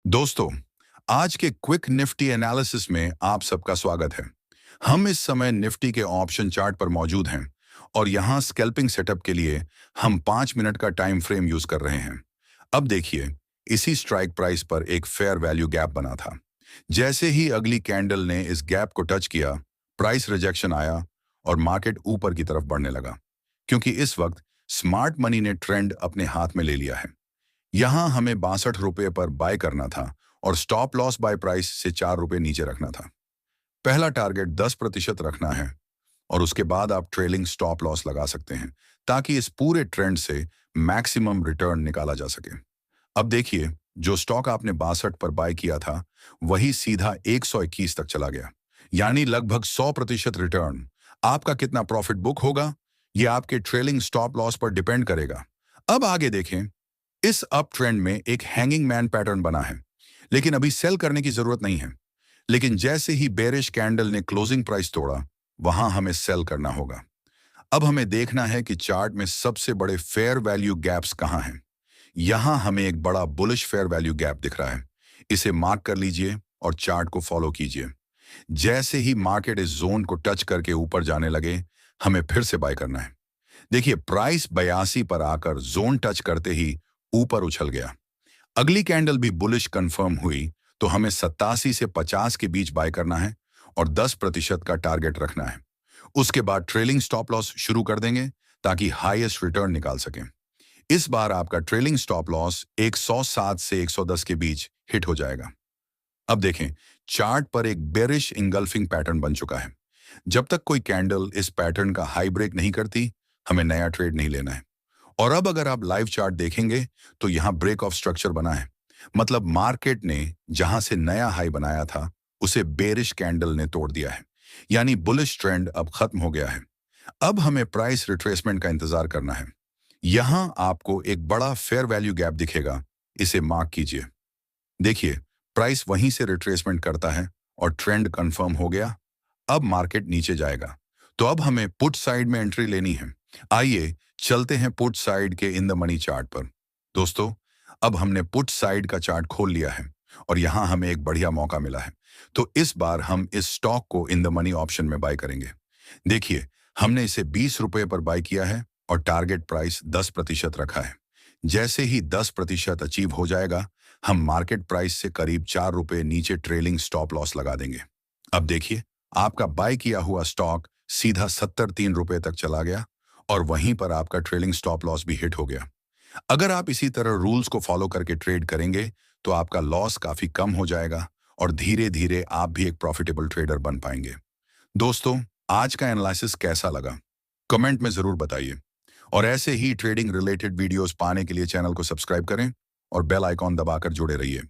दोस्तों, आज के क्विक निफ्टी एनालिसिस में आप सबका स्वागत है। हम इस समय निफ्टी के ऑप्शन चार्ट पर मौजूद हैं और यहाँ स्कैल्पिंग सेटअप के लिए हम 5 मिनट का टाइम फ्रेम यूज कर रहे हैं। अब देखिए, इसी स्ट्राइक प्राइस पर एक फेयर वैल्यू गैप बना था। जैसे ही अगली कैंडल ने इस गैप को टच किया, प्राइस रिजेक्शन आया और मार्केट ऊपर की तरफ बढ़ने लगा, क्योंकि इस वक्त स्मार्ट मनी ने ट्रेंड अपने हाथ में ले लिया है। यहां हमें 62 रुपये पर बाय करना था और स्टॉप लॉस बाय प्राइस से 4 रुपये नीचे रखना था। पहला टारगेट 10% रखना है और उसके बाद आप ट्रेलिंग स्टॉप लॉस लगा सकते हैं ताकि इस पूरे ट्रेंड से मैक्सिमम रिटर्न निकाला जा सके। अब देखिए, जो स्टॉक आपने 62 पर बाय किया था वही सीधा 121 तक चला गया, यानी लगभग 100% रिटर्न। आपका कितना प्रॉफिट बुक होगा ये आपके ट्रेलिंग स्टॉप लॉस पर डिपेंड करेगा। अब आगे देखें, इस अप ट्रेंड में एक हैंगिंग मैन पैटर्न बना है, लेकिन अभी सेल करने की जरूरत नहीं है। लेकिन जैसे ही बेरिश कैंडल ने क्लोजिंग प्राइस तोड़ा, वहां हमें सेल करना होगा। अब हमें देखना है कि चार्ट में सबसे बड़े फेयर वैल्यू गैप्स कहां हैं। यहां हमें एक बड़ा बुलिश फेयर वैल्यू गैप दिख रहा है। इसे मार्क कर लीजिए और चार्ट को फॉलो कीजिए। जैसे ही मार्केट इस जोन को टच करके ऊपर जाने लगे, हमें फिर से बाय करना है। देखिए, प्राइस 82 पर आकर जोन टच करते ही ऊपर उछल गया। अगली कैंडल भी बुलिश कंफर्म हुई तो हमें 87 से 50 के बीच बाय करना है और 10% का टारगेट रखना है। उसके बाद ट्रेलिंग स्टॉप लॉस शुरू कर देंगे ताकि हाईएस्ट रिटर्न निकाल सकें। इस बार आपका ट्रेलिंग स्टॉप लॉस 107 से 110 के बीच हिट हो जाएगा। अब देखें, चार्ट पर एक बेरिश इंगल्फिंग पैटर्न बन चुका है। जब तक कोई कैंडल इस पैटर्न का हाई ब्रेक नहीं करती, हमें नया ट्रेड नहीं लेना है। और अब अगर आप लाइव चार्ट देखेंगे तो यहां ब्रेक ऑफ स्ट्रक्चर बना है। मतलब मार्केट ने जहां से नया हाई बनाया था उसे बेरिश कैंडल ने तोड़ दिया है, यानी बुलिश ट्रेंड अब खत्म हो गया है। अब हमें प्राइस रिट्रेसमेंट का इंतजार करना है। यहां आपको एक बड़ा फेयर वैल्यू गैप दिखेगा, इसे मार्क कीजिए। देखिए, प्राइस वहीं से रिट्रेसमेंट करता है और ट्रेंड कंफर्म हो गया। अब मार्केट नीचे जाएगा, तो अब हमें पुट साइड में एंट्री लेनी है। आइए चलते हैं पुट साइड के इन द मनी चार्ट पर। दोस्तों, अब हमने पुट साइड का चार्ट खोल लिया है और यहां हमें एक बढ़िया मौका मिला है। तो इस बार हम इस स्टॉक को इन द मनी ऑप्शन में बाय करेंगे। देखिए, हमने इसे 20 रुपये पर बाय किया है और टारगेट प्राइस 10% रखा है। जैसे ही 10% अचीव हो जाएगा, हम मार्केट प्राइस से करीब 4 रुपये नीचे ट्रेलिंग स्टॉप लॉस लगा देंगे। अब देखिए, आपका बाय किया हुआ स्टॉक सीधा 73 रुपये तक चला गया और वहीं पर आपका ट्रेलिंग स्टॉप लॉस भी हिट हो गया। अगर आप इसी तरह रूल्स को फॉलो करके ट्रेड करेंगे तो आपका लॉस काफी कम हो जाएगा और धीरे धीरे आप भी एक प्रॉफिटेबल ट्रेडर बन पाएंगे। दोस्तों, आज का एनालिसिस कैसा लगा कमेंट में जरूर बताइए और ऐसे ही ट्रेडिंग रिलेटेड वीडियोस पाने के लिए चैनल को सब्सक्राइब करें और बेल आइकॉन दबाकर जुड़े रहिए।